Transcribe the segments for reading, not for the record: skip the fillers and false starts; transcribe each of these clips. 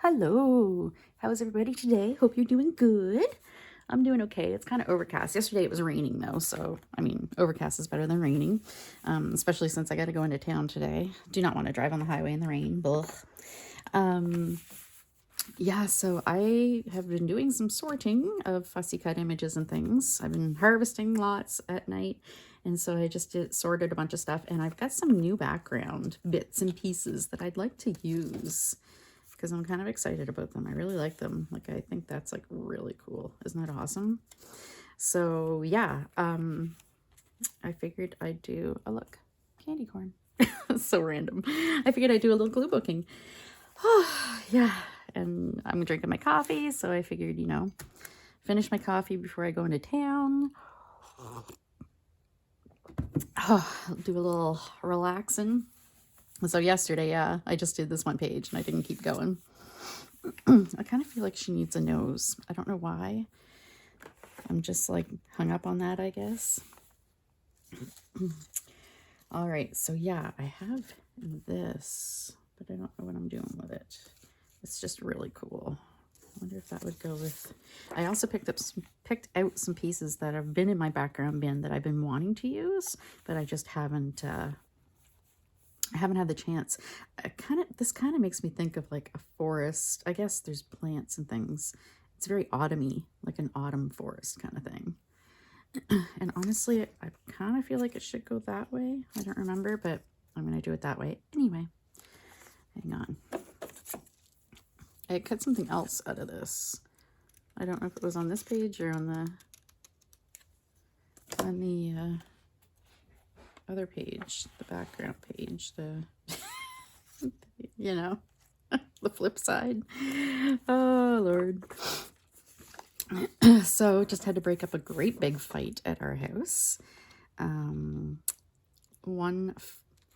Hello. How is everybody today? Hope you're doing good. I'm doing okay. It's kind of overcast. Yesterday it was raining though, so I mean, overcast is better than raining, especially since I got to go into town today. Do not want to drive on the highway in the rain. Ugh. Yeah, so I have been doing some sorting of fussy cut images and things. I've been harvesting lots at night, and so I just sorted a bunch of stuff, and I've got some new background bits and pieces that I'd like to use because I'm kind of excited about them. I really like them. Like, I think that's like really cool. Isn't that awesome? So yeah, I figured I'd do a look, candy corn. So random. I figured I'd do a little glue booking. Yeah, and I'm drinking my coffee, so I figured, finish my coffee before I go into town. I'll do a little relaxing. So yesterday, yeah, I just did this one page and I didn't keep going. I kind of feel like she needs a nose. I don't know why. I'm just like hung up on that, I guess. All right, so yeah, I have this, but I don't know what I'm doing with it. It's just really cool. I wonder if that would go with... I also picked out some pieces that have been in my background bin that I've been wanting to use, but I just haven't I haven't had the chance. This kind of makes me think of like a forest. I guess there's plants and things. It's very autumny, like an autumn forest kind of thing. And honestly, I kind of feel like it should go that way. I don't remember, but I'm going to do it that way anyway. Hang on. I cut something else out of this. I don't know if it was on this page or on the other page, the background page, the the flip side. Oh Lord. So just had to break up a great big fight at our house. One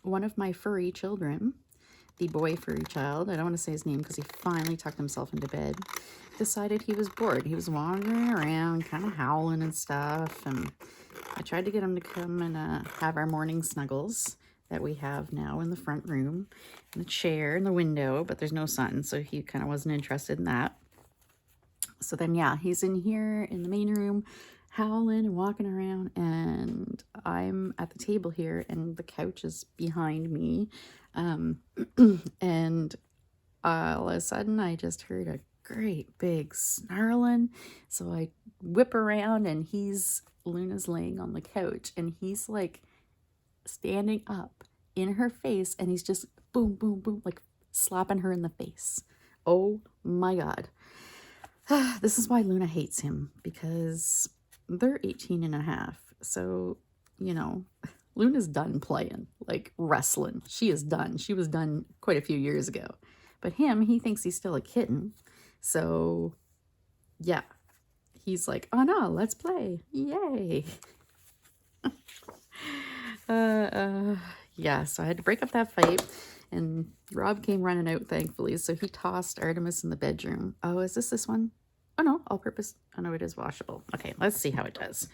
of my furry children, the boy furry child, I don't want to say his name because he finally tucked himself into bed, decided he was bored. He was wandering around, kind of howling and stuff, and I tried to get him to come and have our morning snuggles that we have now in the front room, and the chair and the window, but there's no sun, so he kind of wasn't interested in that. So then, yeah, he's in here in the main room, howling and walking around, and I'm at the table here, and the couch is behind me, and all of a sudden, I just heard a great big snarling, so I whip around, and Luna's laying on the couch, and he's like standing up in her face, and he's just boom, boom, boom, like slapping her in the face. Oh my God. This is why Luna hates him, because they're 18 and a half. So, Luna's done playing, like wrestling. She is done. She was done quite a few years ago. But he thinks he's still a kitten. So, yeah. He's like, oh no, let's play. Yay. Yeah, so I had to break up that fight. And Rob came running out, thankfully. So he tossed Artemis in the bedroom. Oh, is this one? Oh, no, all-purpose. Oh, no, it is washable. Okay, let's see how it does.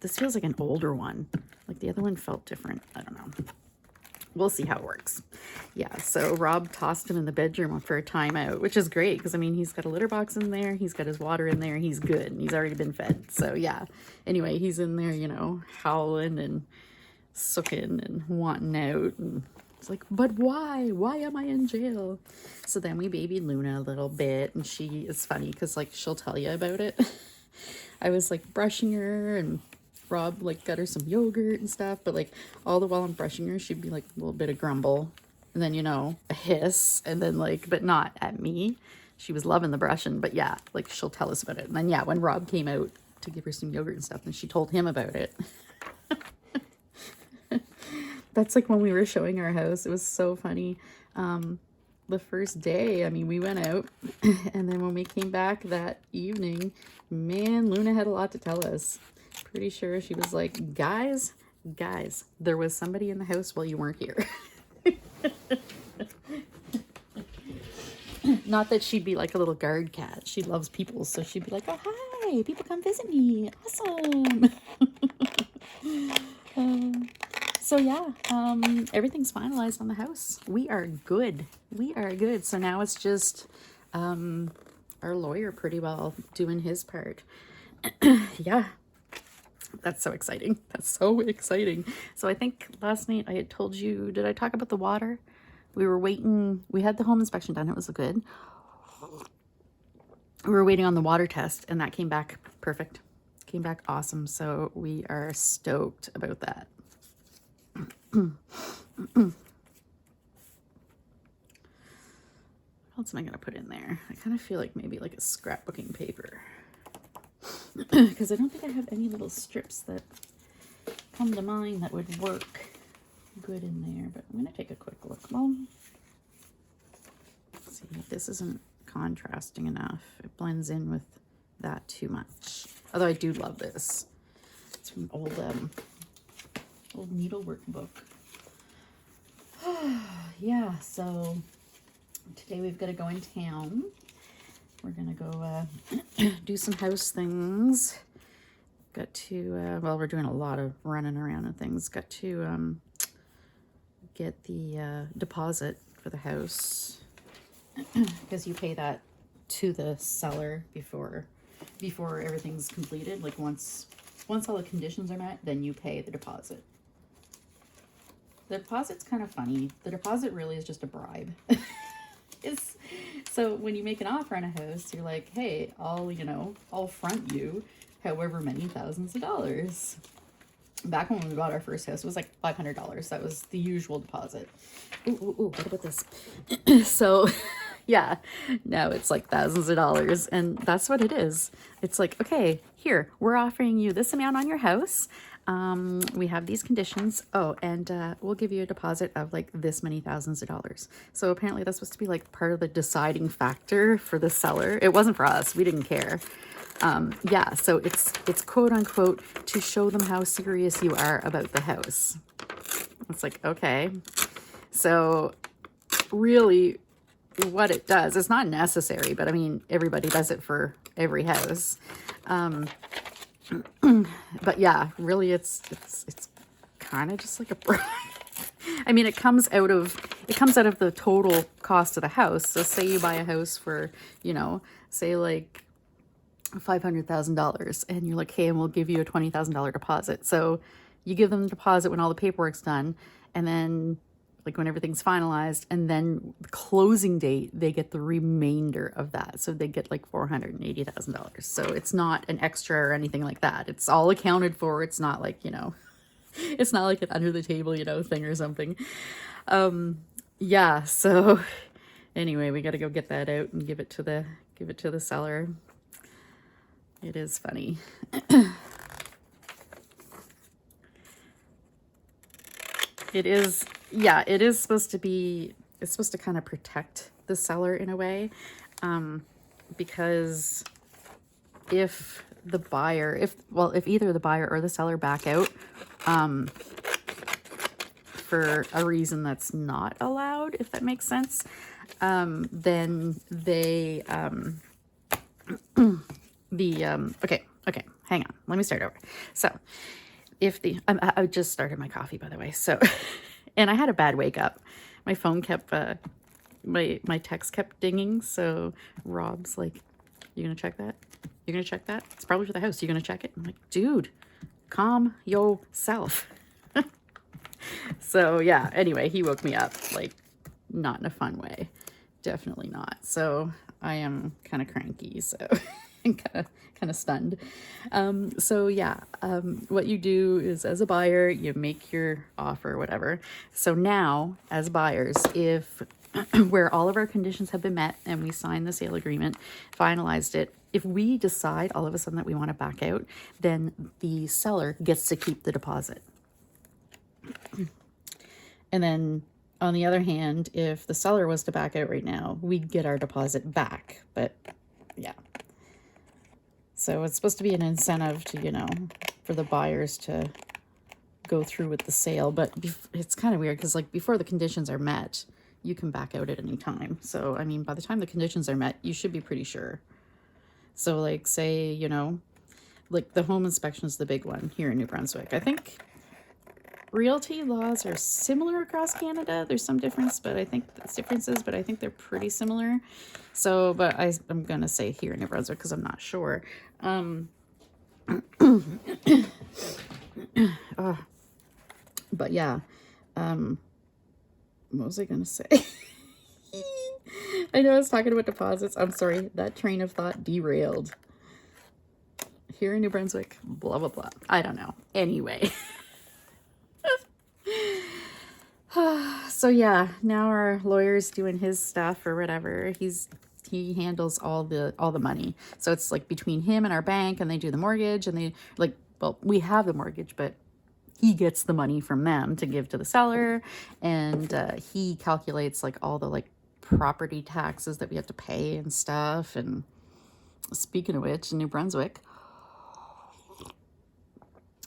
This feels like an older one. Like the other one felt different. I don't know. We'll see how it works. Yeah, so Rob tossed him in the bedroom for a timeout, which is great because, I mean, he's got a litter box in there. He's got his water in there. He's good. And he's already been fed. So, yeah. Anyway, he's in there, howling and sucking and wanting out. And it's like, but why? Why am I in jail? So then we babied Luna a little bit. And she is funny because, like, she'll tell you about it. I was, like, brushing her and Rob like got her some yogurt and stuff, but like all the while I'm brushing her, she'd be like a little bit of grumble, and then a hiss, and then like, but not at me. She was loving the brushing, but yeah, like she'll tell us about it. And then yeah, when Rob came out to give her some yogurt and stuff, and she told him about it. That's like when we were showing our house. It was so funny. The first day, I mean, we went out, and then when we came back that evening, man, Luna had a lot to tell us. Pretty sure she was like, guys, there was somebody in the house while you weren't here. Not that she'd be like a little guard cat. She loves people, so she'd be like, oh, hi, people come visit me. Awesome. So yeah, everything's finalized on the house. We are good. So now it's just our lawyer pretty well doing his part. Yeah, that's so exciting. That's so exciting. So I think last night I had told you, did I talk about the water? We were waiting, we had the home inspection done, it was good. We were waiting on the water test and that came back perfect. Came back awesome. So we are stoked about that. What else am I going to put in there? I kind of feel like maybe like a scrapbooking paper. Because I don't think I have any little strips that come to mind that would work good in there. But I'm going to take a quick look. Well, let's see if this isn't contrasting enough. It blends in with that too much. Although I do love this. It's from old needlework book. Yeah, so today we've got to go in town. We're gonna go do some house things. Got to well, we're doing a lot of running around and things. Got to get the deposit for the house, because you pay that to the seller before everything's completed. Like once all the conditions are met, then you pay the deposit. The deposit's kind of funny. The deposit really is just a bribe. So when you make an offer on a house, you're like, hey, I'll front you however many thousands of dollars. Back when we bought our first house, it was like $500. That was the usual deposit. Ooh, what about this? So yeah, now it's like thousands of dollars, and that's what it is. It's like, okay, here, we're offering you this amount on your house. We have these conditions. Oh, and we'll give you a deposit of like this many thousands of dollars. So apparently that's supposed to be like part of the deciding factor for the seller. It wasn't for us. We didn't care. Yeah, so it's quote unquote to show them how serious you are about the house. It's like, okay. So really what it does, it's not necessary, but I mean, everybody does it for every house. But yeah, really it's kind of just like a I mean, it comes out of the total cost of the house. So say you buy a house for, say like $500,000, and you're like, hey, and we'll give you a $20,000 deposit. So you give them the deposit when all the paperwork's done, and then like when everything's finalized, and then the closing date, they get the remainder of that. So they get like $480,000. So it's not an extra or anything like that. It's all accounted for. It's not like, it's not like an under the table, thing or something. Yeah. So anyway, we got to go get that out and give it to the seller. It is funny. It is, yeah, it is supposed to be, it's supposed to kind of protect the seller in a way, because if either the buyer or the seller back out for a reason that's not allowed, if that makes sense, then they, okay, hang on, let me start over. So if I just started my coffee, by the way. So, and I had a bad wake up. My phone kept, my text kept dinging. So Rob's like, you gonna check that? You're gonna check that? It's probably for the house. You gonna check it? I'm like, dude, calm yourself. So yeah, anyway, he woke me up, like not in a fun way. Definitely not. So I am kind of cranky. So kind of stunned. So yeah, what you do is, as a buyer, you make your offer, whatever. So now as buyers, if where all of our conditions have been met and we sign the sale agreement, finalized it, if we decide all of a sudden that we want to back out, then the seller gets to keep the deposit. And then on the other hand, if the seller was to back out right now, we'd get our deposit back. But yeah. So it's supposed to be an incentive to, for the buyers to go through with the sale. But it's kind of weird because, like, before the conditions are met, you can back out at any time. So, I mean, by the time the conditions are met, you should be pretty sure. So, like, say, like the home inspection is the big one here in New Brunswick. I think realty laws are similar across Canada. There's some differences, but I think they're pretty similar. So, but I'm gonna say here in New Brunswick because I'm not sure. But yeah, what was I gonna say? I know I was talking about deposits. I'm sorry, that train of thought derailed. Here in New Brunswick, blah blah blah. I don't know. Anyway. So yeah, now our lawyer's doing his stuff or whatever. He handles all the money. So it's like between him and our bank, and they do the mortgage, and they like, well, we have the mortgage, but he gets the money from them to give to the seller, and he calculates like all the like property taxes that we have to pay and stuff. And speaking of which, in New Brunswick,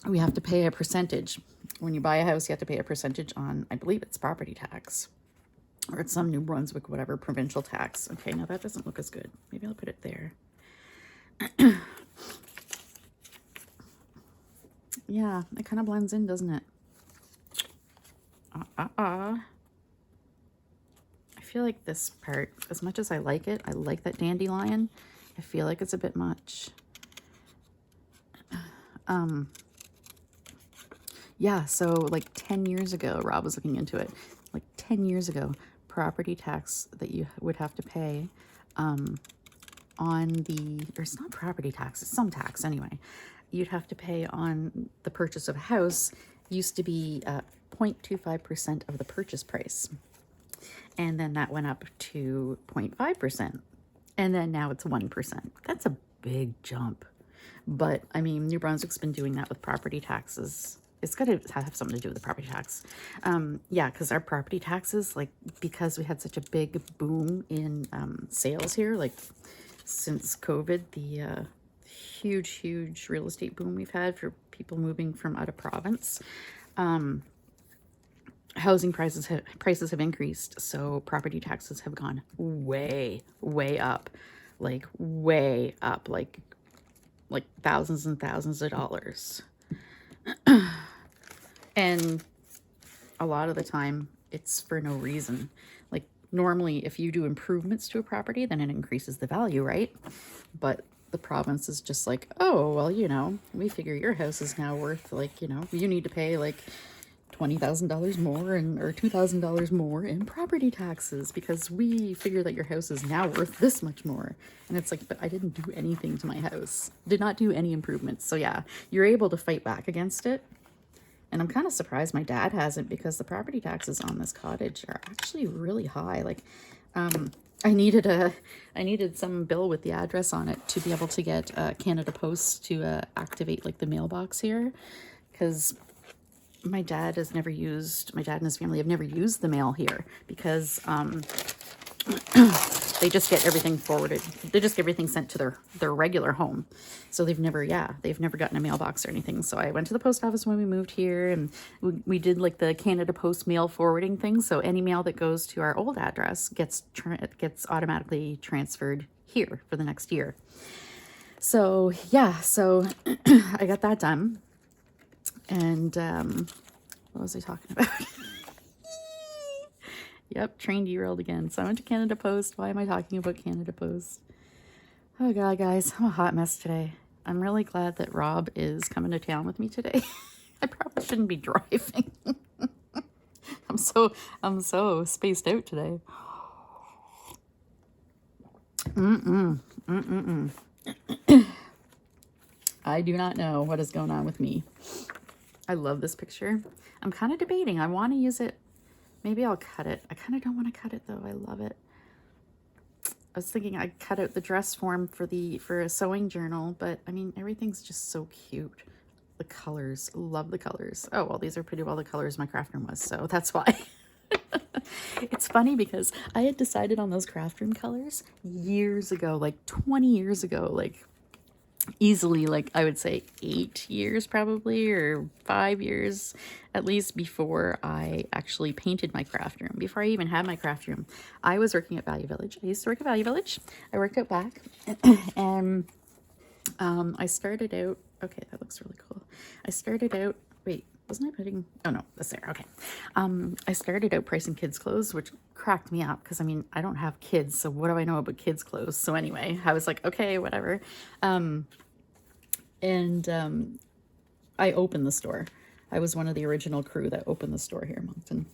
we have to pay a percentage. When you buy a house, you have to pay a percentage on, I believe it's property tax, or it's some New Brunswick, whatever, provincial tax. Okay, now that doesn't look as good. Maybe I'll put it there. Yeah, it kind of blends in, doesn't it? I feel like this part, as much as I like it, I like that dandelion, I feel like it's a bit much. Yeah, so like 10 years ago, Rob was looking into it. Like 10 years ago, property tax that you would have to pay on the, or it's not property tax, it's some tax anyway. You'd have to pay on the purchase of a house used to be 0.25% of the purchase price. And then that went up to 0.5%. And then now it's 1%. That's a big jump. But I mean, New Brunswick's been doing that with property taxes. It's got to have something to do with the property tax. Yeah, because our property taxes, like, because we had such a big boom in sales here, like since COVID, the huge real estate boom we've had for people moving from out of province, housing prices have increased, so property taxes have gone way up, like way up, like thousands and thousands of dollars. And a lot of the time it's for no reason. Like normally if you do improvements to a property, then it increases the value, right? But the province is just like, oh, well, you know, we figure your house is now worth, like, you know, you need to pay like $20,000 more or $2,000 more in property taxes because we figure that your house is now worth this much more. And it's like, but I didn't do anything to my house. Did not do any improvements. So yeah, you're able to fight back against it. And I'm kind of surprised my dad hasn't, because the property taxes on this cottage are actually really high. Like, I needed some bill with the address on it to be able to get Canada Post to activate like the mailbox here, because my dad and his family have never used the mail here because they just get everything forwarded. They just get everything sent to their regular home. So they've never gotten a mailbox or anything. So I went to the post office when we moved here, and we did like the Canada Post mail forwarding thing. So any mail that goes to our old address gets automatically transferred here for the next year. So yeah, so I got that done. And what was I talking about? Yep, train derailed again. So I went to Canada Post. Why am I talking about Canada Post? Oh God, guys, I'm a hot mess today. I'm really glad that Rob is coming to town with me today. I probably shouldn't be driving. I'm so spaced out today. I do not know what is going on with me. I love this picture. I'm kind of debating. I want to use it. Maybe I'll cut it. I kind of don't want to cut it though. I love it. I was thinking I'd cut out the dress form for a sewing journal, but I mean, everything's just so cute. The colors, love the colors. Oh, well, these are pretty well the colors my craft room was, so that's why. It's funny because I had decided on those craft room colors years ago, like 20 years ago, like easily, like I would say 8 years probably, or 5 years at least, before I actually painted my craft room, before I even had my craft room. I was working at Value Village. I used to work at Value Village. I worked out back and I started out, okay, that looks really cool. I started out, wait, Wasn't I putting, oh no, that's there. Okay. I started out pricing kids clothes, which cracked me up because I mean, I don't have kids, so what do I know about kids clothes? So anyway, I was like, okay, whatever. I opened the store. I was one of the original crew that opened the store here in Moncton.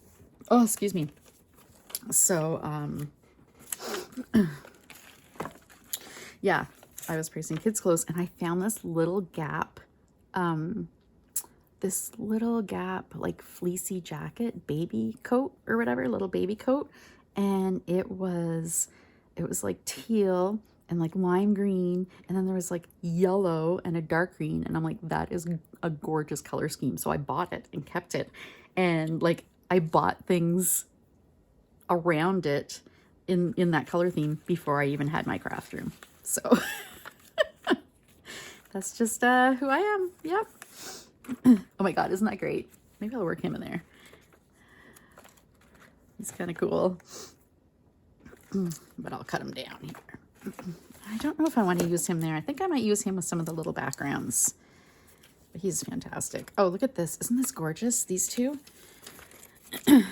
Oh, excuse me. So, yeah, I was pricing kids clothes and I found this little Gap, like fleecy jacket, baby coat or whatever, little baby coat. And it was like teal and like lime green. And then there was like yellow and a dark green. And I'm like, that is a gorgeous color scheme. So I bought it and kept it. And like, I bought things around it in that color theme before I even had my craft room. So that's just who I am. Yep. Oh my God, isn't that great? Maybe I'll work him in there. He's kind of cool. But I'll cut him down here. I don't know if I want to use him there. I think I might use him with some of the little backgrounds. But he's fantastic. Oh, look at this. Isn't this gorgeous? These two. Isn't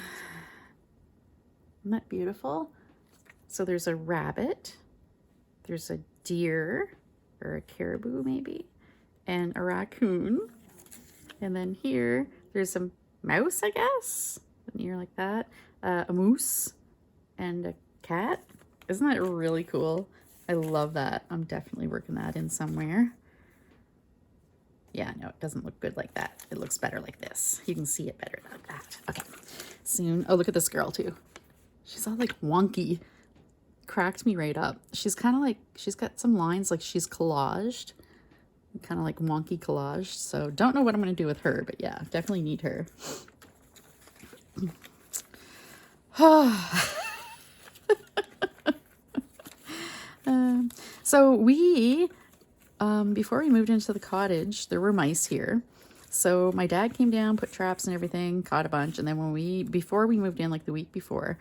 that beautiful? So there's a rabbit. There's a deer or a caribou maybe. And a raccoon. And then here, there's a mouse, I guess. An ear like that. A moose and a cat. Isn't that really cool? I love that. I'm definitely working that in somewhere. Yeah, no, it doesn't look good like that. It looks better like this. You can see it better like that. Okay, soon. Oh, look at this girl too. She's all like wonky. Cracked me right up. She's kind of like, she's got some lines like she's collaged. Kind of like wonky collage. So don't know what I'm going to do with her, but yeah, definitely need her. So we, before we moved into the cottage, there were mice here. So my dad came down, put traps and everything, caught a bunch. And then before we moved in, like the week before,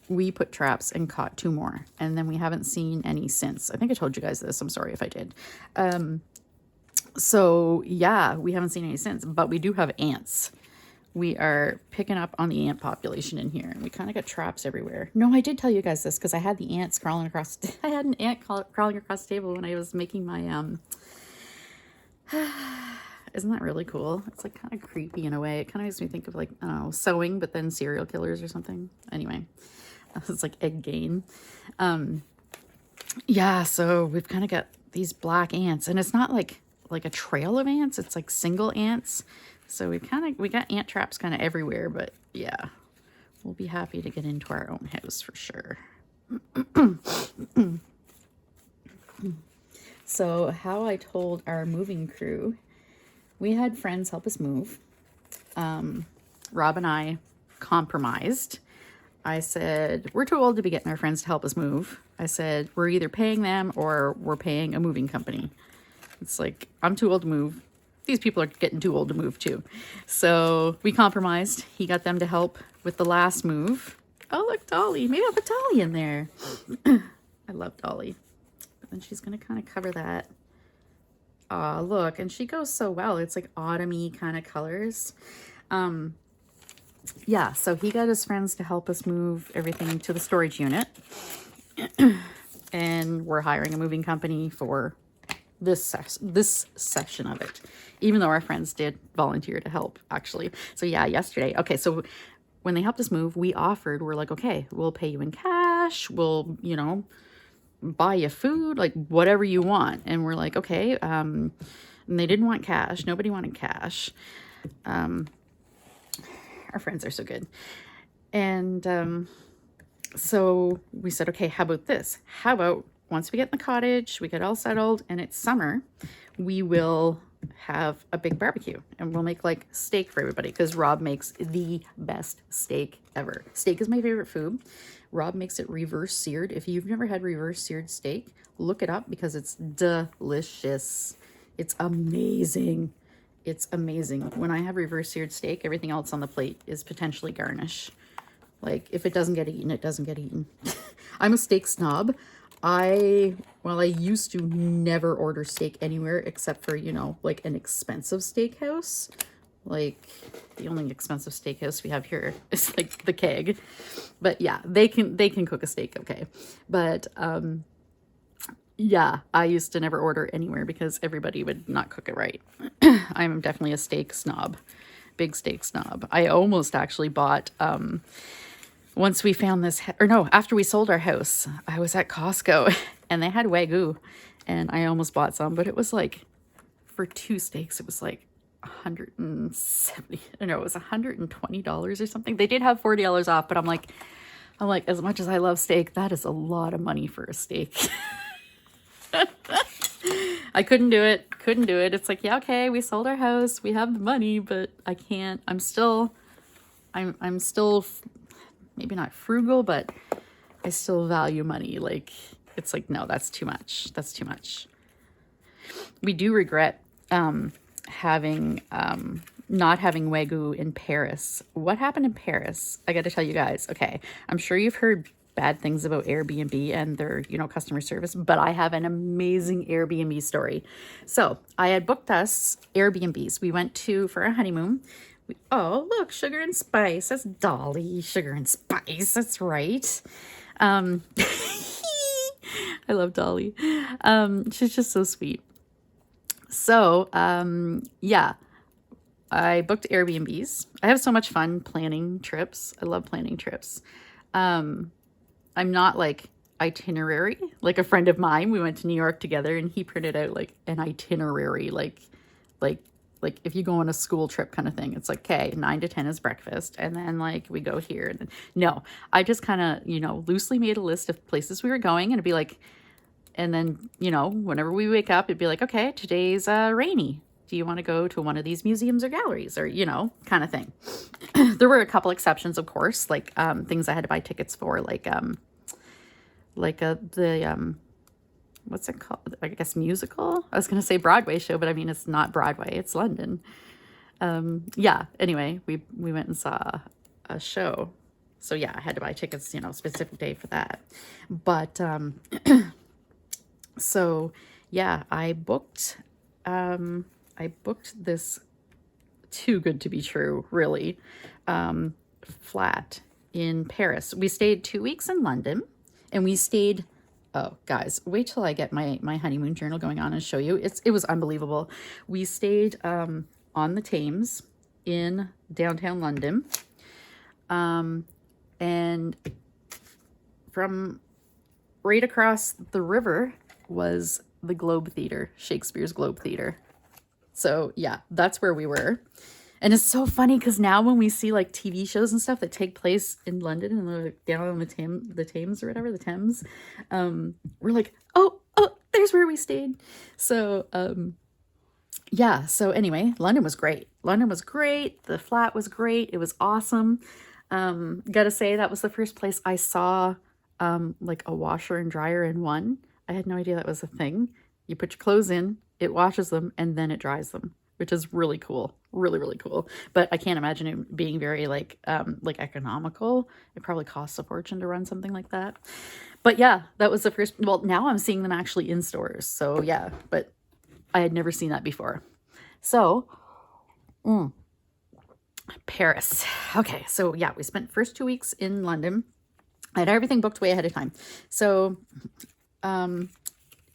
we put traps and caught 2 more. And then we haven't seen any since. I think I told you guys this. I'm sorry if I did. So yeah, we haven't seen any since, but we do have ants. We are picking up on the ant population in here. We kind of got traps everywhere. No, I did tell you guys this because I had the ants crawling across. I had an ant crawling across the table when I was making my, isn't that really cool? It's like kind of creepy in a way. It kind of makes me think of like, I don't know, sewing, but then serial killers or something. Anyway, it's like egg gain. Yeah, so we've kind of got these black ants and it's not like a trail of ants. It's like single ants. So we got ant traps kind of everywhere, but yeah, we'll be happy to get into our own house for sure. So how I told our moving crew, we had friends help us move. Rob and I compromised. I said, we're too old to be getting our friends to help us move. I said, we're either paying them or we're paying a moving company. It's like, I'm too old to move. These people are getting too old to move too. So we compromised. He got them to help with the last move. Oh, look, Dolly. Maybe I'll put Dolly in there. I love Dolly. But then she's going to kind of cover that. Aw, look. And she goes so well. It's like autumn-y kind of colors. Yeah, so he got his friends to help us move everything to the storage unit. And we're hiring a moving company for this section of it, even though our friends did volunteer to help actually. So yeah, yesterday. Okay, so when they helped us move, we're like, okay, we'll pay you in cash. We'll, buy you food, like whatever you want. And we're like, okay. And they didn't want cash. Nobody wanted cash. Our friends are so good. And so we said, okay, how about this? How about once we get in the cottage, we get all settled and it's summer, we will have a big barbecue and we'll make like steak for everybody because Rob makes the best steak ever. Steak is my favorite food. Rob makes it reverse seared. If you've never had reverse seared steak, look it up because it's delicious. It's amazing. It's amazing. When I have reverse seared steak, everything else on the plate is potentially garnish. Like if it doesn't get eaten, it doesn't get eaten. I'm a steak snob. I used to never order steak anywhere except for, like an expensive steakhouse. Like, the only expensive steakhouse we have here is like the Keg. But yeah, they can cook a steak okay. But yeah, I used to never order anywhere because everybody would not cook it right. I'm definitely a steak snob. Big steak snob. I almost actually bought once we found this, or no, after we sold our house, I was at Costco and they had Wagyu and I almost bought some, but it was like, for 2 steaks, it was like 170, no, it was $120 or something. They did have $40 off, but I'm like, as much as I love steak, that is a lot of money for a steak. I couldn't do it. It's like, yeah, okay, we sold our house, we have the money, but I can't. I'm still maybe not frugal, but I still value money. Like, it's like, no, that's too much. We do regret having not having Wagyu in Paris. What happened in Paris? I got to tell you guys. Okay, I'm sure you've heard bad things about Airbnb and their, customer service, but I have an amazing Airbnb story. So I had booked us Airbnbs. We went for a honeymoon. Oh, look, Sugar and Spice. That's Dolly, Sugar and Spice. That's right. I love Dolly. She's just so sweet. So, yeah, I booked Airbnbs. I have so much fun planning trips. I love planning trips. I'm not like itinerary. Like a friend of mine, we went to New York together and he printed out like an itinerary, like if you go on a school trip kind of thing. It's like, okay, 9 to 10 is breakfast. And then like we go here. And then, no, I just kind of, loosely made a list of places we were going and it'd be like, and then, whenever we wake up, it'd be like, okay, today's rainy. Do you want to go to one of these museums or galleries or, kind of thing. There were a couple exceptions, of course, like things I had to buy tickets for, like what's it called? I guess musical? I was going to say Broadway show, but I mean, it's not Broadway, it's London. Yeah, anyway, we went and saw a show. So yeah, I had to buy tickets, specific day for that. But, so yeah, I booked this too good to be true, really, flat in Paris. We stayed 2 weeks in London and we stayed, oh guys, wait till I get my honeymoon journal going on and show you. It was unbelievable. We stayed on the Thames in downtown London. And from right across the river was the Globe Theatre, Shakespeare's Globe Theatre. So yeah, that's where we were. And it's so funny because now when we see like TV shows and stuff that take place in London and they're down on the Thames or whatever, the Thames, we're like, oh, there's where we stayed. So yeah, so anyway, London was great. The flat was great. It was awesome. Gotta say, that was the first place I saw like a washer and dryer in one. I had no idea that was a thing. You put your clothes in, it washes them, and then it dries them, which is really cool. Really, really cool. But I can't imagine it being very like economical. It probably costs a fortune to run something like that. But yeah, that was the first. Well, now I'm seeing them actually in stores. So yeah, but I had never seen that before. So, Paris. Okay, so yeah, we spent first 2 weeks in London. I had everything booked way ahead of time. So,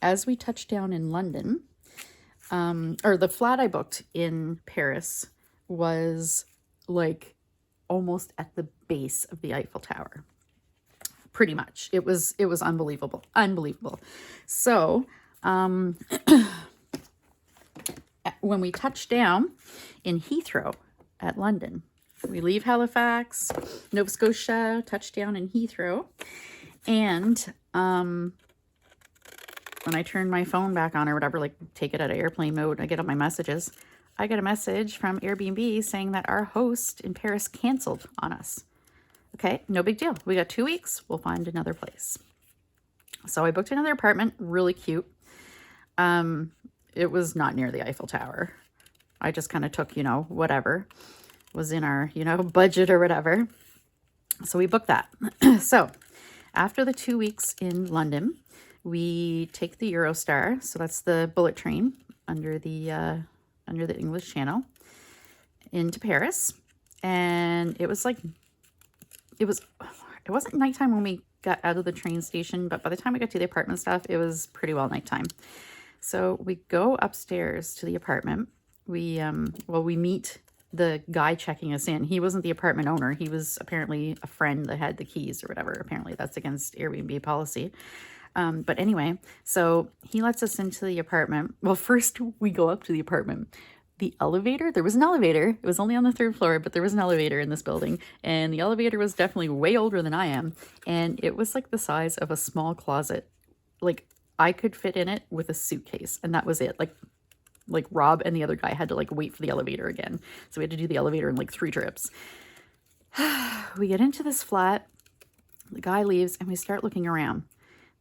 as we touched down in London, or the flat I booked in Paris was like almost at the base of the Eiffel Tower. Pretty much. It was unbelievable. So, when we touched down in Heathrow at London, we leave Halifax, Nova Scotia, touch down in Heathrow, and when I turn my phone back on or whatever, like take it out of airplane mode, I get up my messages. I get a message from Airbnb saying that our host in Paris canceled on us. Okay, no big deal. We got 2 weeks. We'll find another place. So I booked another apartment, really cute. It was not near the Eiffel Tower. I just kind of took, whatever was in our, budget or whatever. So we booked that. So after the 2 weeks in London, we take the Eurostar. So that's the bullet train under the English Channel. into Paris, and it wasn't nighttime when we got out of the train station, but by the time we got to the apartment stuff, it was pretty well nighttime. So we go upstairs to the apartment. We meet the guy checking us in. He wasn't the apartment owner. He was apparently a friend that had the keys or whatever. Apparently that's against Airbnb policy. But anyway, so he lets us into the apartment. Well, first we go up to the apartment. The elevator, there was an elevator. It was only on the 3rd floor, but there was an elevator in this building. And the elevator was definitely way older than I am. And it was like the size of a small closet. Like I could fit in it with a suitcase, and that was it. Like Rob and the other guy had to like wait for the elevator again. So we had to do the elevator in like 3 trips. We get into this flat. The guy leaves and we start looking around.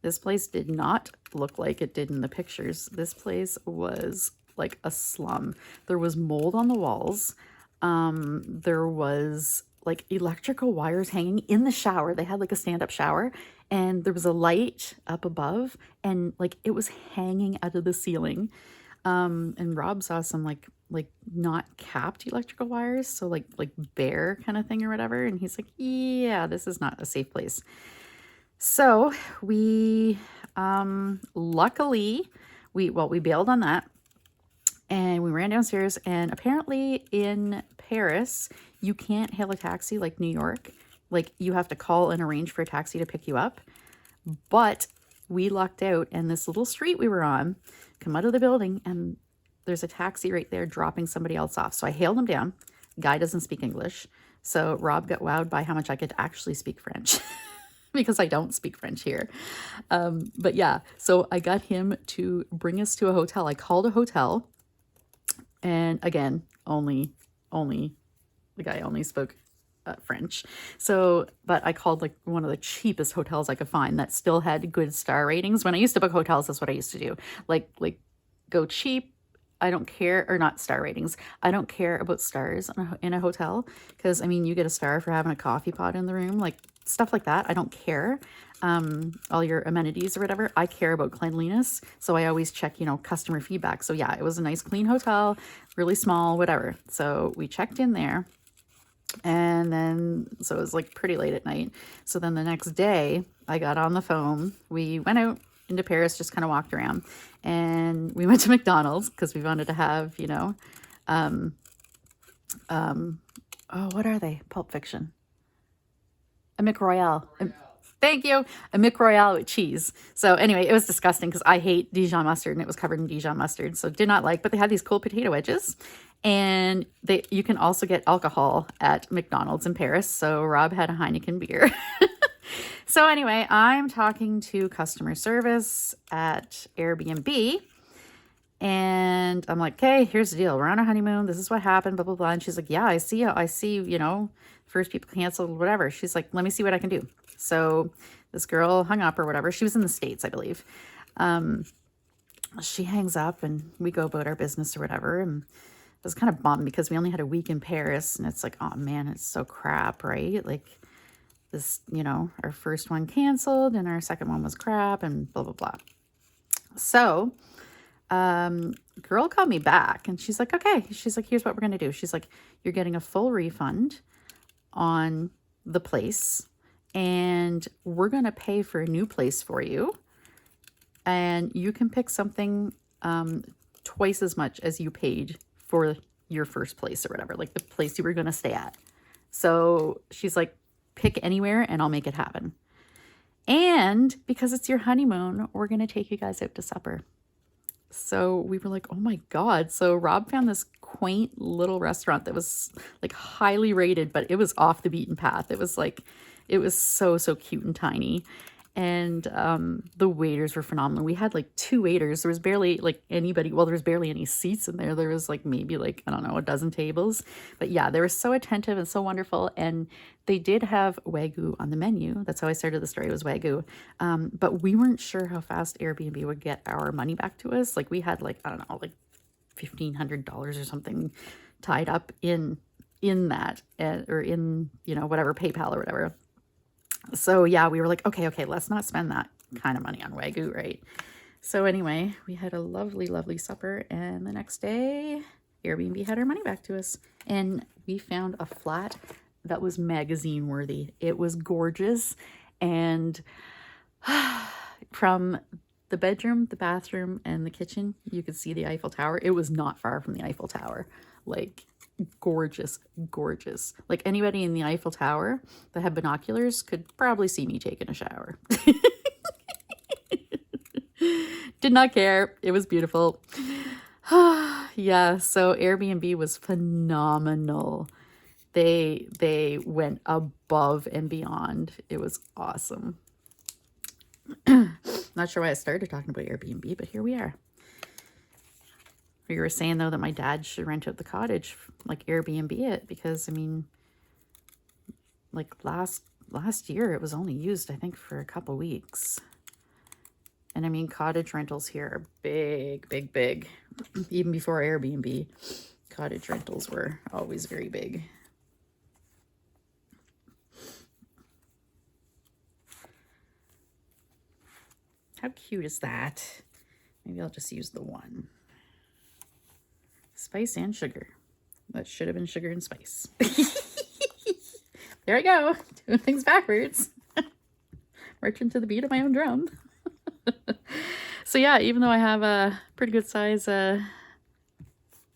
This place did not look like it did in the pictures. This place was like a slum. There was mold on the walls. There was like electrical wires hanging in the shower. They had like a stand-up shower, and there was a light up above, and like it was hanging out of the ceiling. And Rob saw some like not capped electrical wires, so like bare kind of thing or whatever, and he's like, yeah, this is not a safe place. So we luckily we bailed on that, and we ran downstairs, and apparently in Paris you can't hail a taxi like New York. Like you have to call and arrange for a taxi to pick you up. But we lucked out, and this little street we were on, come out of the building, and there's a taxi right there dropping somebody else off. So I hailed him down. Guy doesn't speak English. So Rob got wowed by how much I could actually speak French. Because I don't speak French here. But yeah, so I got him to bring us to a hotel. I called a hotel, and again, only the guy only spoke French. So, but I called like one of the cheapest hotels I could find that still had good star ratings. When I used to book hotels, that's what I used to do. Like go cheap. I don't care, or not star ratings. I don't care about stars in a hotel, because I mean, you get a star for having a coffee pot in the room, like stuff like that. I don't care. All your amenities or whatever. I care about cleanliness. So I always check, customer feedback. So yeah, it was a nice clean hotel, really small, whatever. So we checked in there, and then, so it was like pretty late at night. So then the next day I got on the phone. We went out into Paris, just kind of walked around, and we went to McDonald's because we wanted to have, what are they? Pulp Fiction. A McRoyale. Thank you. A McRoyale with cheese. So anyway, it was disgusting because I hate Dijon mustard, and it was covered in Dijon mustard. So did not like, but they had these cool potato wedges, and you can also get alcohol at McDonald's in Paris. So Rob had a Heineken beer. So anyway, I'm talking to customer service at Airbnb, and I'm like, okay, here's the deal. We're on a honeymoon. This is what happened, blah, blah, blah. And she's like, yeah, I see, first people canceled, whatever. She's like, let me see what I can do. So this girl hung up or whatever. She was in the States, I believe. She hangs up, and we go about our business or whatever. And I was kind of bummed because we only had a week in Paris, and it's like, oh man, it's so crap, right? Like this, our first one canceled and our second one was crap and blah, blah, blah. So, girl called me back, and she's like, okay. She's like, here's what we're going to do. She's like, you're getting a full refund on the place, and we're going to pay for a new place for you. And you can pick something twice as much as you paid for your first place or whatever, like the place you were going to stay at. So she's like, pick anywhere and I'll make it happen. And because it's your honeymoon, we're going to take you guys out to supper. So we were like, oh my God. So Rob found this quaint little restaurant that was like highly rated, but it was off the beaten path. It was so cute and tiny. And the waiters were phenomenal. We had like 2 waiters. There was barely like anybody. Well, there was barely any seats in there. There was like maybe like, I don't know, a dozen tables. But yeah, they were so attentive and so wonderful. And they did have Wagyu on the menu. That's how I started the story, was Wagyu. But we weren't sure how fast Airbnb would get our money back to us. Like we had like, I don't know, like $1,500 or something tied up in that, or in, whatever, PayPal or whatever. So yeah, we were like, okay, let's not spend that kind of money on Wagyu, right? So anyway, we had a lovely, lovely supper, and the next day Airbnb had our money back to us. And we found a flat that was magazine worthy. It was gorgeous. And from the bedroom, the bathroom, and the kitchen, you could see the Eiffel Tower. It was not far from the Eiffel Tower. Like, gorgeous, gorgeous. Like, anybody in the Eiffel Tower that had binoculars could probably see me taking a shower. Did not care. It was beautiful. Yeah, so Airbnb was phenomenal. They went above and beyond. It was awesome. Not sure why I started talking about Airbnb, but here we are. You were saying, though, that my dad should rent out the cottage, like Airbnb it, because, I mean, like last year, it was only used, I think, for a couple weeks. And, I mean, cottage rentals here are big, big, big. Even before Airbnb, cottage rentals were always very big. How cute is that? Maybe I'll just use the one. Spice and sugar. That should have been sugar and spice. There I go. Doing things backwards. Marching to the beat of my own drum. So yeah, even though I have a pretty good size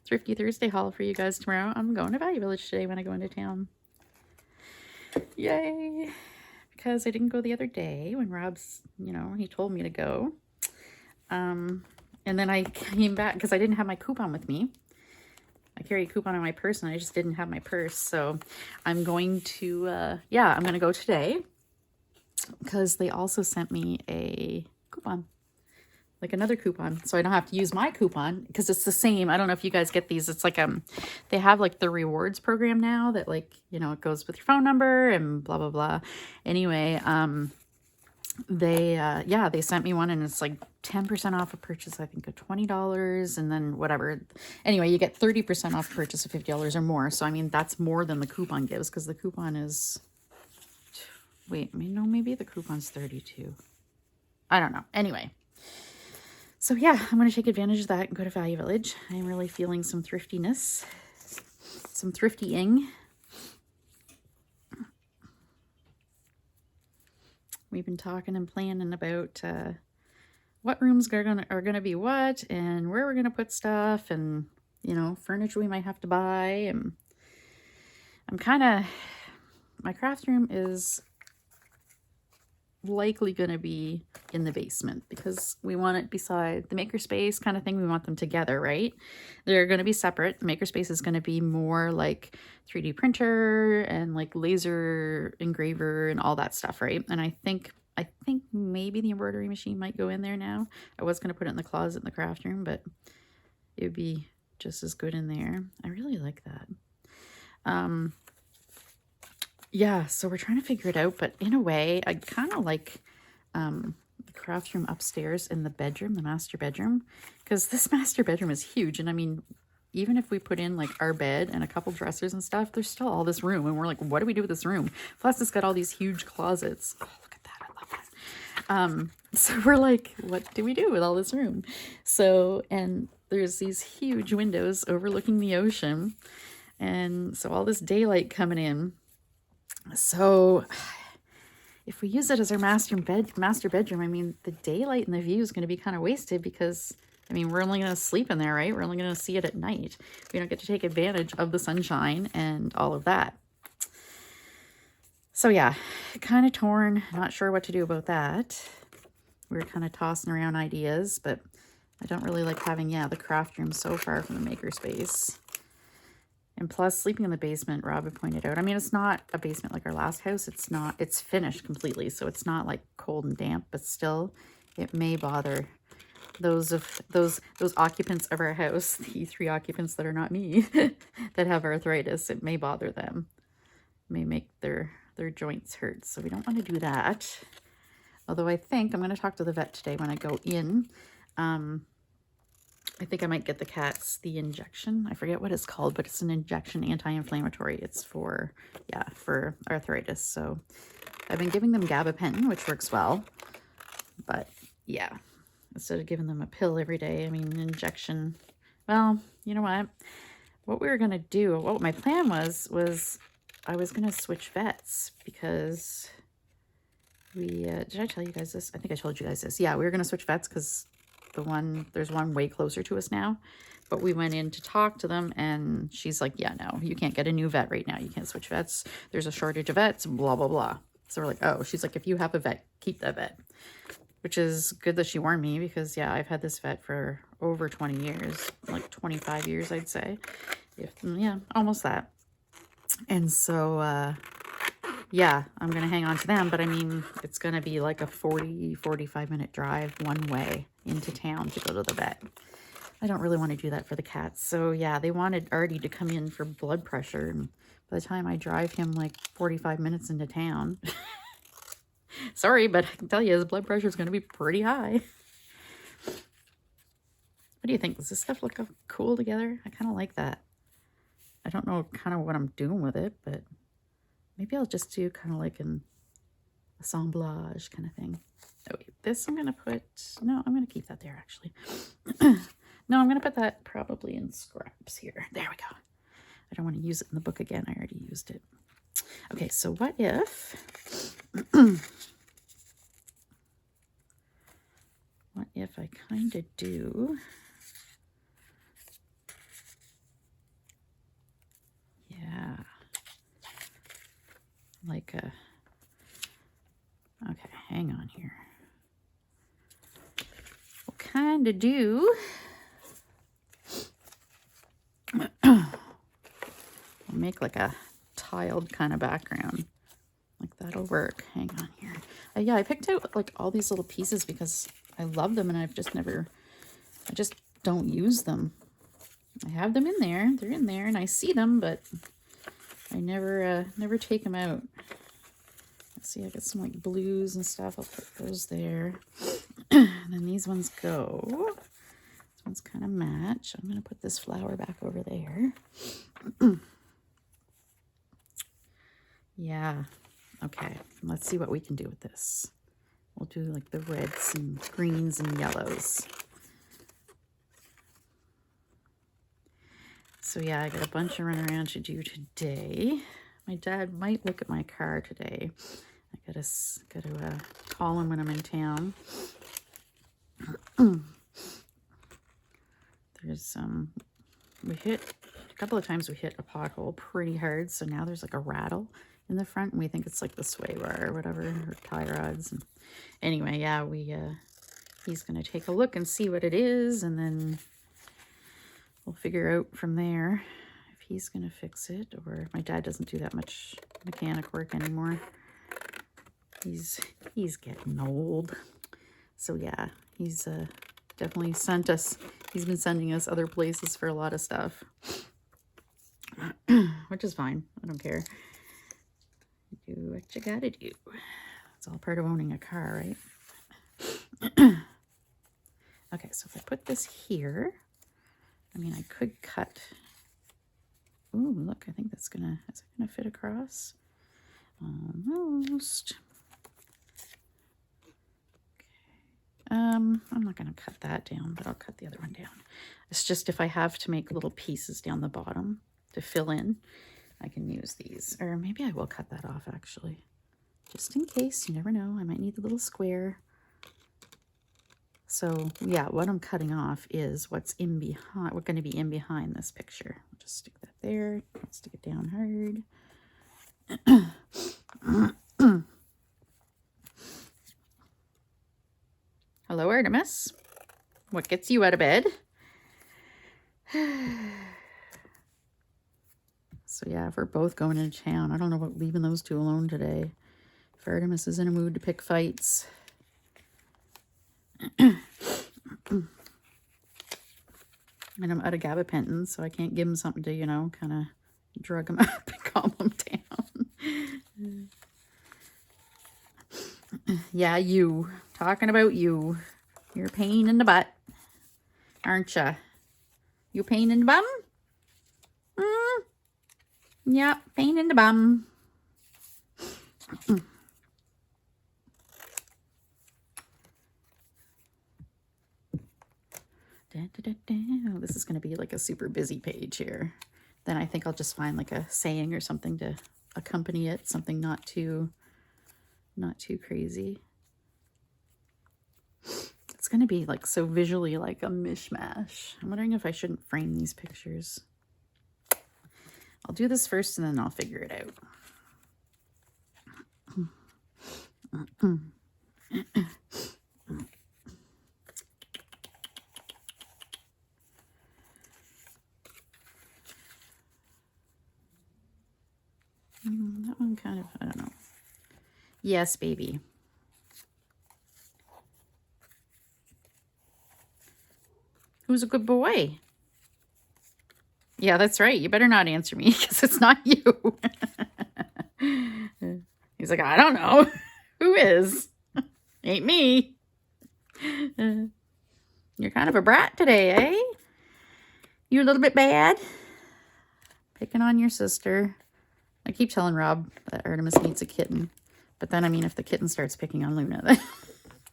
Thrifty Thursday haul for you guys tomorrow, I'm going to Value Village today when I go into town. Yay! Because I didn't go the other day when Rob's, you know, he told me to go. And then I came back because I didn't have my coupon with me. I carry a coupon in my purse and I just didn't have my purse. So I'm going to, I'm going to go today because they also sent me a coupon, like another coupon. So I don't have to use my coupon because it's the same. I don't know if you guys get these. It's like, they have like the rewards program now that, like, you know, it goes with your phone number and blah, blah, blah. Anyway, they sent me one and it's like 10% off a purchase, I think, of $20, and then whatever. Anyway, you get 30% off purchase of $50 or more. So, I mean, that's more than the coupon gives because the coupon is, wait, no, maybe the coupon's 32. I don't know. Anyway. So yeah, I'm going to take advantage of that and go to Value Village. I'm really feeling some thriftiness, some thriftying. We've been talking and planning about what rooms are gonna be what and where we're gonna put stuff and, you know, furniture we might have to buy. And my craft room is likely going to be in the basement because we want it beside the makerspace kind of thing. We want them together, right? They're going to be separate. The makerspace is going to be more like 3D printer and like laser engraver and all that stuff, right? And I think maybe the embroidery machine might go in there now. I was going to put it in the closet in the craft room, but it would be just as good in there. I really like that. Yeah, so we're trying to figure it out, but in a way, I kind of like the craft room upstairs in the bedroom, the master bedroom, because this master bedroom is huge. And I mean, even if we put in like our bed and a couple dressers and stuff, there's still all this room. And we're like, what do we do with this room? Plus, it's got all these huge closets. Oh, look at that. I love that. So we're like, what do we do with all this room? So, and there's these huge windows overlooking the ocean. And so all this daylight coming in. So if we use it as our master bedroom, I mean, the daylight and the view is going to be kind of wasted because, I mean, we're only going to sleep in there, right? We're only going to see it at night. We don't get to take advantage of the sunshine and all of that. So yeah, kind of torn, not sure what to do about that. We're kind of tossing around ideas, but I don't really like having, the craft room so far from the makerspace. And plus, sleeping in the basement, Rob had pointed out, I mean, it's not a basement like our last house. It's finished completely. So it's not like cold and damp, but still it may bother those occupants of our house, the 3 occupants that are not me, that have arthritis. It may bother them. It may make their joints hurt. So we don't want to do that. Although I think I'm going to talk to the vet today when I go in. I think I might get the cats the injection. I forget what it's called, but it's an injection anti-inflammatory. It's for arthritis. So I've been giving them gabapentin, which works well. But yeah, instead of giving them a pill every day, I mean, an injection. Well, you know what? what we were going to do, what my plan was I was going to switch vets because we, did I tell you guys this? I think I told you guys this. Yeah, we were going to switch vets because there's one way closer to us now. But we went in to talk to them and she's like, yeah, no, you can't get a new vet right now. You can't switch vets. There's a shortage of vets, blah, blah, blah. So we're like, oh, she's like, if you have a vet, keep that vet. Which is good that she warned me because, yeah, I've had this vet for over 20 years, like 25 years, I'd say. Yeah, almost that. And so, yeah, I'm going to hang on to them. But I mean, it's going to be like a 45-minute drive one way into town to go to the vet. I don't really want to do that for the cats. So yeah, they wanted Artie to come in for blood pressure. And by the time I drive him like 45 minutes into town, sorry, but I can tell you his blood pressure is going to be pretty high. What do you think? Does this stuff look cool together? I kind of like that. I don't know kind of what I'm doing with it, but maybe I'll just do kind of like an assemblage kind of thing. Oh wait, this I'm going to put, no, I'm going to keep that there actually. No, I'm going to put that probably in scraps here. There we go. I don't want to use it in the book again. I already used it. Okay, so what if... what if I kind of do... yeah. Like a... okay, hang on here. We'll kind of do... make like a tiled kind of background. Like that'll work. Hang on here. Yeah, I picked out like all these little pieces because I love them and I just don't use them. I have them in there. They're in there and I see them, but I never take them out. Let's see, I got some like blues and stuff. I'll put those there. And then these ones go. This one's kind of match. I'm going to put this flower back over there. Yeah, okay, let's see what we can do with this. We'll do like the reds and greens and yellows. So yeah, I got a bunch of running around to do today. My dad might look at my car today. I gotta call him when I'm in town. There's we hit a couple of times, we hit a pothole pretty hard, so now there's like a rattle in the front and we think it's like the sway bar or whatever, or tie rods. And anyway, yeah, he's gonna take a look and see what it is, and then we'll figure out from there if he's gonna fix it. Or my dad doesn't do that much mechanic work anymore. He's getting old. So yeah, he's definitely he's been sending us other places for a lot of stuff. Which is fine. I don't care. Do what you gotta do. It's all part of owning a car, right? Okay, so if I put this here, I mean, I could cut. Ooh, look, I think that's is it gonna fit across? Almost. Okay. I'm not gonna cut that down, but I'll cut the other one down. It's just if I have to make little pieces down the bottom to fill in, I can use these. Or maybe I will cut that off actually. Just in case, you never know. I might need the little square. So yeah, what I'm cutting off is what's in behind, what's going to be in behind this picture. I'll just stick that there. Don't stick it down hard. Hello, Artemis. What gets you out of bed? So yeah, if we're both going into town, I don't know about leaving those two alone today. If Artemis is in a mood to pick fights. And I'm out of gabapentin, so I can't give him something to, you know, kind of drug him up and calm him down. Yeah, you. Talking about you. You're a pain in the butt, aren't ya? You pain in the bum? Yep, pain in the bum. Da, da, da, da. Oh, this is going to be like a super busy page here. then I think I'll just find like a saying or something to accompany it, something not too crazy. It's going to be like so visually like a mishmash. I'm wondering if I shouldn't frame these pictures. I'll do this first and then I'll figure it out. That one kind of, I don't know. Yes, baby. Who's a good boy? Yeah, that's right. You better not answer me because it's not you. He's like, I don't know. Who is? Ain't me. You're kind of a brat today, eh? You a little bit bad? Picking on your sister. I keep telling Rob that Artemis needs a kitten. But then, I mean, if the kitten starts picking on Luna,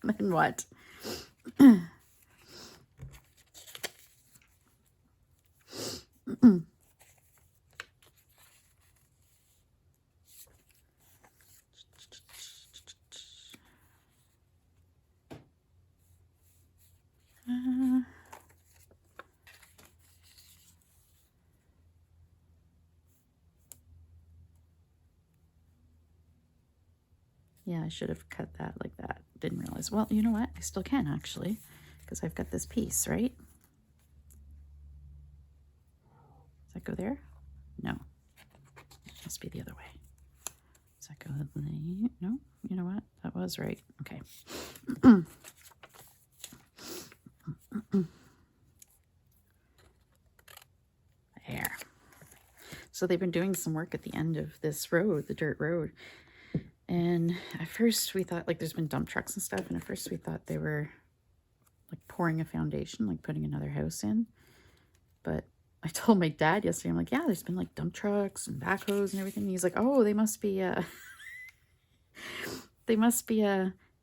then what? Yeah, I should have cut that like that. Didn't realize. Well, you know what? I still can actually, because I've got this piece, right? Does that go there? No. Must be the other way. Does that go? No? You know what? That was right. Okay. There. So they've been doing some work at the end of this road, the dirt road. And at first we thought, like, there's been dump trucks and stuff, and at first we thought they were like pouring a foundation, like putting another house in. But I told my dad yesterday, I'm like, yeah, there's been like dump trucks and backhoes and everything. And he's like, oh, they must be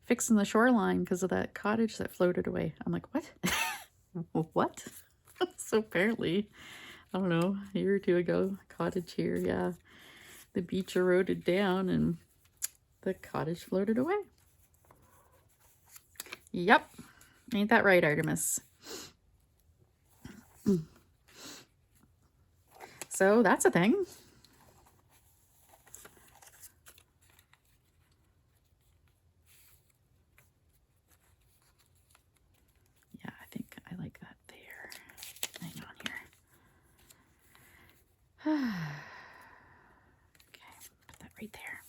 fixing the shoreline because of that cottage that floated away. I'm like, what? What? So apparently, I don't know, a year or two ago, cottage here, yeah, the beach eroded down and the cottage floated away. Yep. Ain't that right, Artemis? So that's a thing. Yeah, I think I like that there. Hang on here. Okay, put that right there.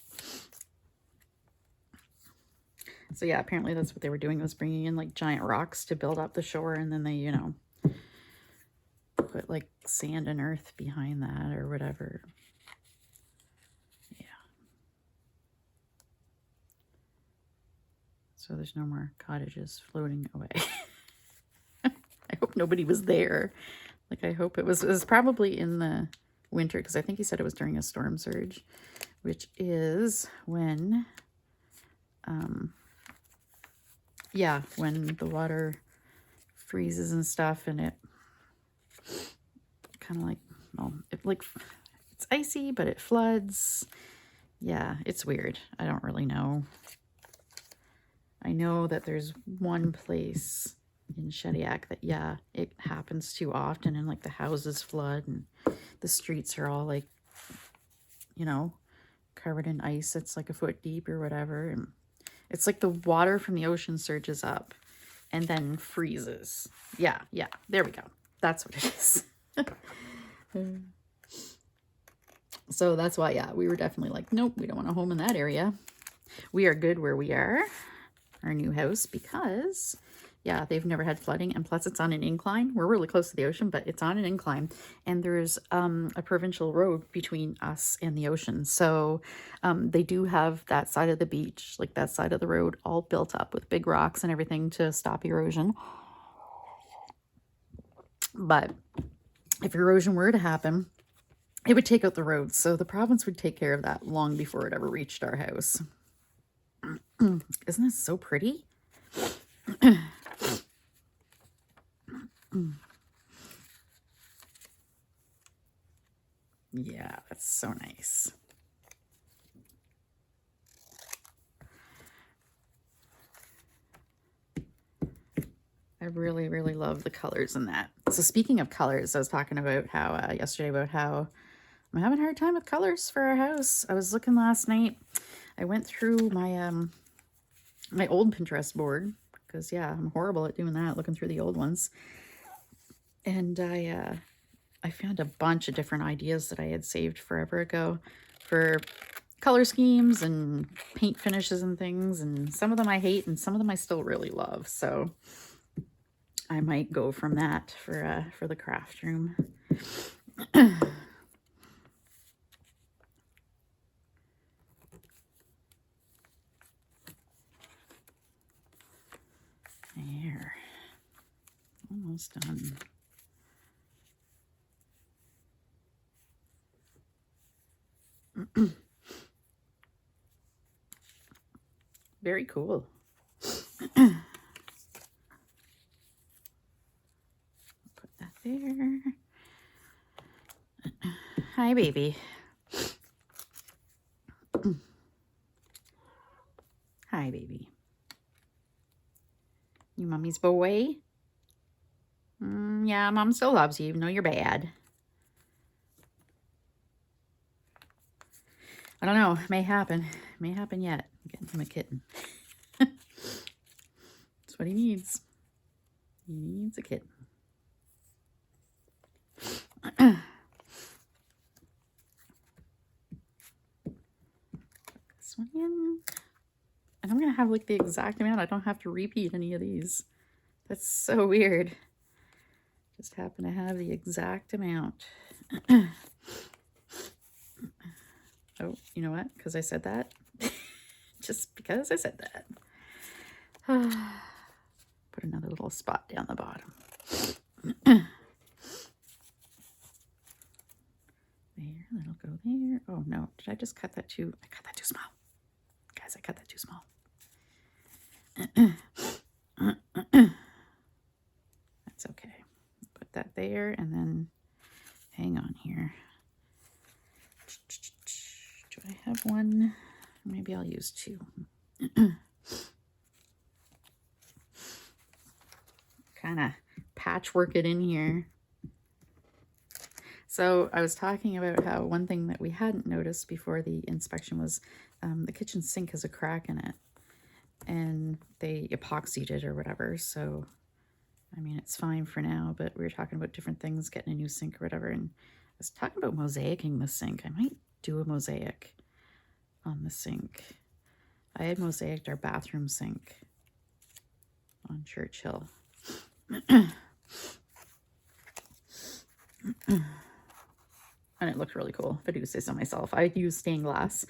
So yeah, apparently that's what they were doing, was bringing in like giant rocks to build up the shore, and then they, you know, put like sand and earth behind that or whatever. Yeah. So there's no more cottages floating away. I hope nobody was there. Like, I hope it was probably in the winter, because I think he said it was during a storm surge, which is when, yeah, when the water freezes and stuff, and it kind of like, well, it's icy, but it floods. Yeah, it's weird. I don't really know. I know that there's one place in Shediac that, yeah, it happens too often, and like the houses flood and the streets are all like, you know, covered in ice. It's like a foot deep or whatever, and it's like the water from the ocean surges up and then freezes. Yeah, there we go. That's what it is. So that's why, yeah, we were definitely like, nope, we don't want a home in that area. We are good where we are, our new house, because, yeah, they've never had flooding, and plus it's on an incline. We're really close to the ocean, but it's on an incline, and there's a provincial road between us and the ocean. So they do have that side of the beach, like that side of the road, all built up with big rocks and everything to stop erosion. But if erosion were to happen, it would take out the roads. So the province would take care of that long before it ever reached our house. Isn't that so pretty? Yeah, that's so nice. I really, really love the colors in that. So speaking of colors, I was talking about how yesterday about how I'm having a hard time with colors for our house. I was looking last night. I went through my my old Pinterest board because yeah, I'm horrible at doing that, looking through the old ones. And I found a bunch of different ideas that I had saved forever ago for color schemes and paint finishes and things. And some of them I hate and some of them I still really love. So I might go from that for the craft room. There. Almost done. Very cool. Put that there. Hi, baby. Hi, baby. You mommy's boy? Yeah, mom still loves you, even though you're bad. I don't know. May happen. May happen yet. I'm getting him a kitten. That's what he needs. He needs a kitten. This one in. And I'm going to have like the exact amount. I don't have to repeat any of these. That's so weird. Just happen to have the exact amount. Oh, you know what? Because I said that. Just because I said that. Put another little spot down the bottom. There, that'll go there. Oh no, did I just cut that too? I cut that too small. Guys, I cut that too small. That's okay. Put that there and then hang on here. Do I have one? Maybe I'll use two. Kind of patchwork it in here. So I was talking about how one thing that we hadn't noticed before the inspection was the kitchen sink has a crack in it. And they epoxied it or whatever. So, I mean, it's fine for now. But we were talking about different things, getting a new sink or whatever. And I was talking about mosaicing the sink. I might do a mosaic on the sink. I had mosaiced our bathroom sink on Churchill. And it looked really cool, if I do say so myself. I use stained glass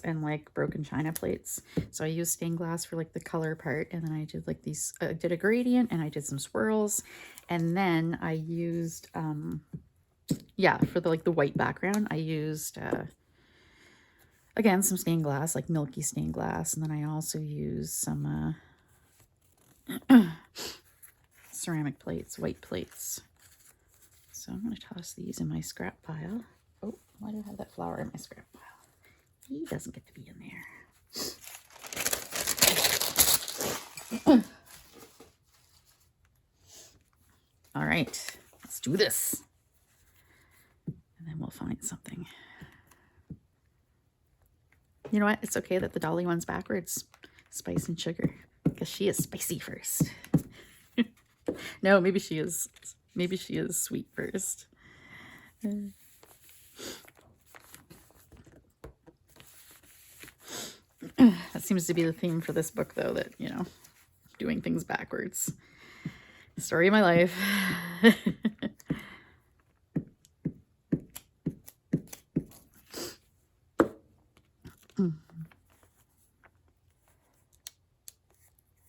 and like broken china plates. So I used stained glass for like the color part, and then I did like these, did a gradient, and I did some swirls, and then I used, yeah, for the like the white background, I used again some stained glass, like milky stained glass, and then I also used some ceramic plates, white plates. So I'm going to toss these in my scrap pile. Oh, why do I have that flower in my scrap pile? He doesn't get to be in there. All right, let's do this. And then we'll find something. You know what? It's okay that the Dolly one's backwards. Spice and sugar. Because she is spicy first. No, maybe she is sweet first. That seems to be the theme for this book, though, that, you know, doing things backwards. Story of my life.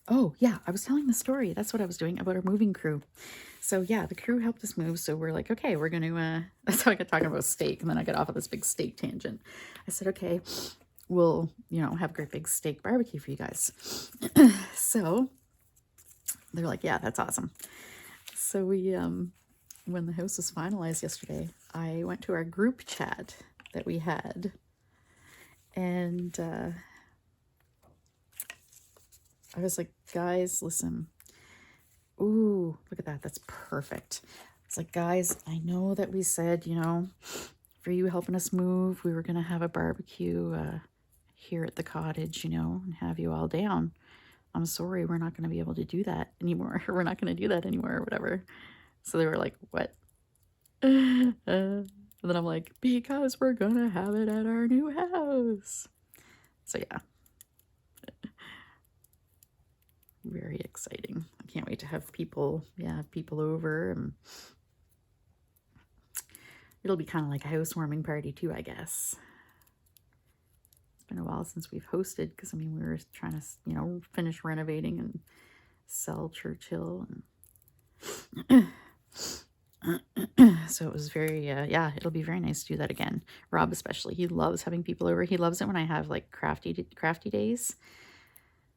Oh, yeah, I was telling the story. That's what I was doing about our moving crew. So, yeah, the crew helped us move. So we're like, okay, we're going to, that's how I got talking about steak. And then I got off of this big steak tangent. I said, okay, we'll, you know, have a great big steak barbecue for you guys. So they're like, yeah, that's awesome. So we when the house was finalized yesterday, I went to our group chat that we had, and I was like, guys, listen. Ooh, look at that. That's perfect. It's like, guys, I know that we said, you know, for you helping us move, we were going to have a barbecue here at the cottage, you know, and have you all down. I'm sorry, we're not going to be able to do that anymore. We're not going to do that anymore or whatever. So they were like, what? And then I'm like, because we're going to have it at our new house. So yeah. Very exciting. I can't wait to have people, people over, and it'll be kind of like a housewarming party too, I guess. It's been a while since we've hosted, because I mean, we were trying to, you know, finish renovating and sell Churchill, and so it was very, yeah, it'll be very nice to do that again. Rob especially, he loves having people over. He loves it when I have like crafty days.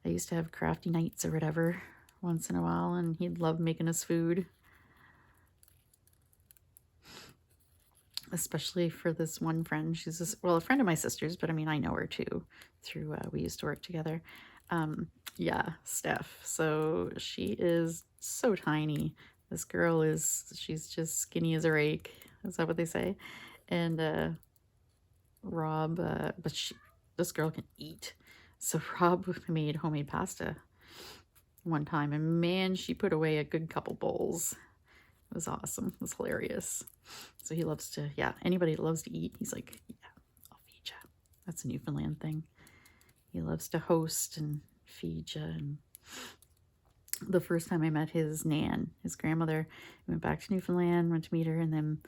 I used to have crafty nights or whatever once in a while, and he'd love making us food. Especially for this one friend. She's this, well, a friend of my sister's, but I mean, I know her too through, we used to work together. Yeah, Steph. So she is so tiny. This girl she's just skinny as a rake. Is that what they say? And Rob, but this girl can eat. So Rob made homemade pasta one time, and man, she put away a good couple bowls. It was awesome. It was hilarious. So he loves to, yeah, anybody that loves to eat, he's like, yeah, I'll feed you. That's a Newfoundland thing. He loves to host and feed you. And the first time I met his nan, his grandmother, we went back to Newfoundland, went to meet her, and then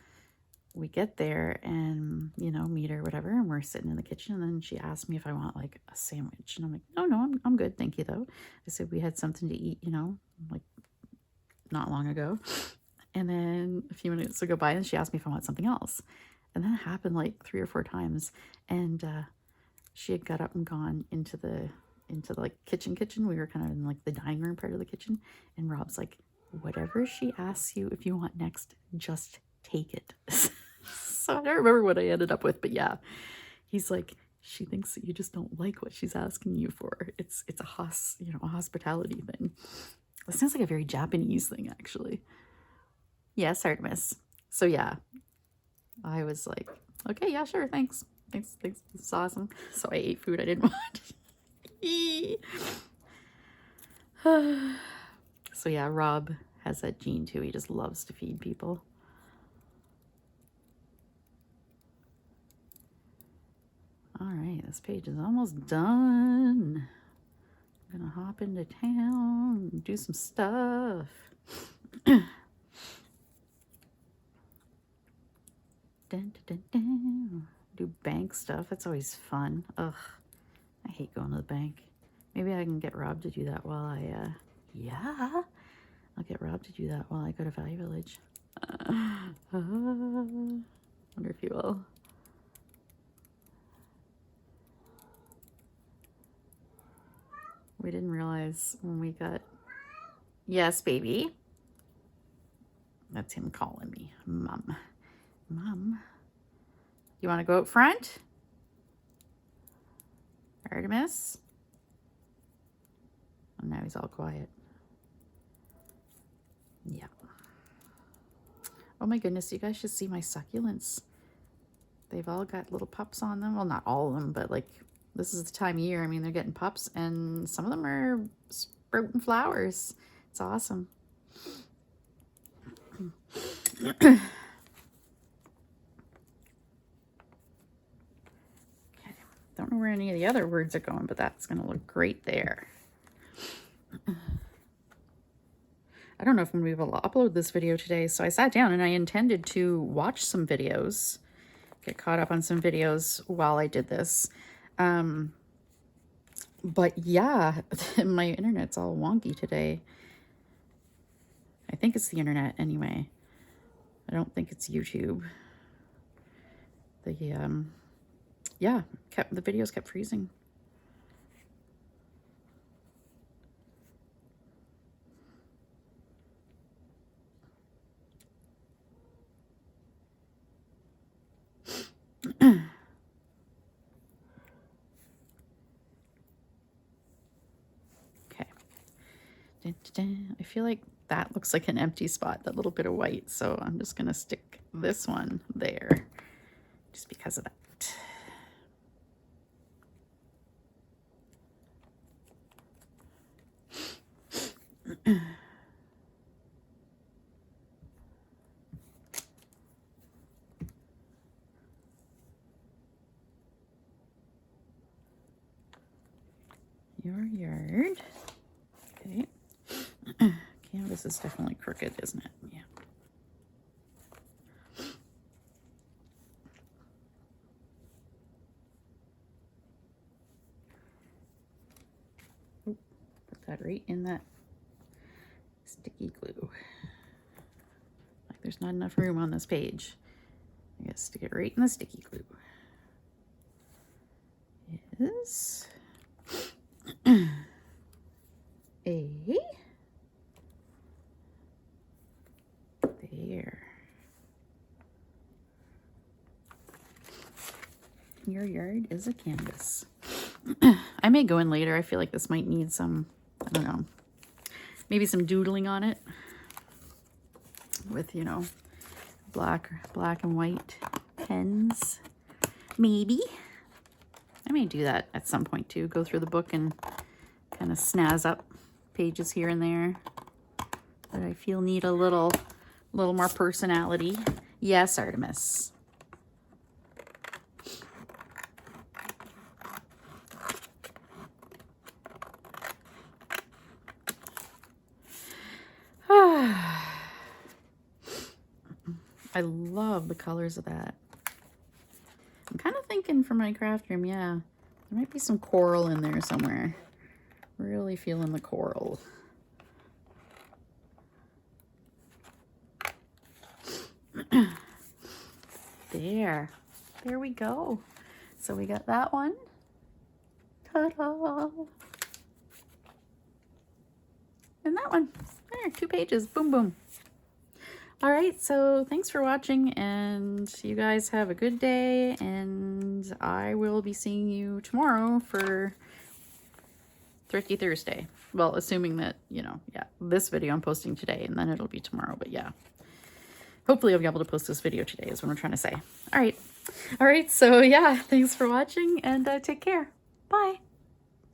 we get there and, you know, meet her, whatever, and we're sitting in the kitchen, and then she asked me if I want like a sandwich, and I'm like, no, I'm good, thank you though. I said we had something to eat, you know, like not long ago. And then a few minutes would go by and she asked me if I want something else. And that happened like 3 or 4 times. And she had got up and gone into the like kitchen. We were kind of in like the dining room part of the kitchen. And Rob's like, whatever she asks you if you want next, just take it. So I don't remember what I ended up with, but yeah. He's like, she thinks that you just don't like what she's asking you for. It's a hospitality thing. It sounds like a very Japanese thing, actually. Yes, Artemis. So yeah, I was like, okay, yeah, sure, thanks. This is awesome. So I ate food I didn't want. So yeah, Rob has that gene too. He just loves to feed people. All right, this page is almost done. I'm gonna hop into town and do some stuff. Dun, dun, dun, dun. Do bank stuff. That's always fun. Ugh, I hate going to the bank. Maybe I can get Rob to do that while I, yeah. I'll get Rob to do that while I go to Value Village. Wonder if he will. We didn't realize when we got... Yes, baby. That's him calling me. Mom. Mom. You want to go out front? Artemis? Oh, now he's all quiet. Yeah. Oh my goodness, you guys should see my succulents. They've all got little pups on them. Well, not all of them, but like this is the time of year. I mean, they're getting pups, and some of them are sprouting flowers. It's awesome. Okay. Don't know where any of the other words are going, but that's going to look great there. I don't know if I'm going to be able to upload this video today, so I sat down and I intended to watch some videos, get caught up on some videos while I did this. But yeah, my internet's all wonky today. I think it's the internet anyway. I don't think it's YouTube. The videos kept freezing. I feel like that looks like an empty spot, that little bit of white. So I'm just going to stick this one there just because of that. Your yard. Okay. Canvas is definitely crooked, isn't it? Yeah. Put that right in that sticky glue. Like there's not enough room on this page. I guess stick it right in the sticky glue. Is a there. Your yard is a canvas. I may go in later. I feel like this might need some, I don't know, maybe some doodling on it with, you know, black and white pens. Maybe. I may do that at some point too. Go through the book and kind of snazz up pages here and there that I feel need a little more personality. Yes, Artemis. I love the colors of that. I'm kind of thinking for my craft room, yeah, there might be some coral in there somewhere. Really feeling the coral. There we go. So we got that one. Ta-da! And that one. There, 2 pages. Boom, boom. All right, so thanks for watching, and you guys have a good day, and I will be seeing you tomorrow for Thrifty Thursday. Well, assuming that, you know, yeah, this video I'm posting today, and then it'll be tomorrow, but yeah. Hopefully I'll be able to post this video today is what I'm trying to say. All right, so yeah, thanks for watching, and take care. Bye.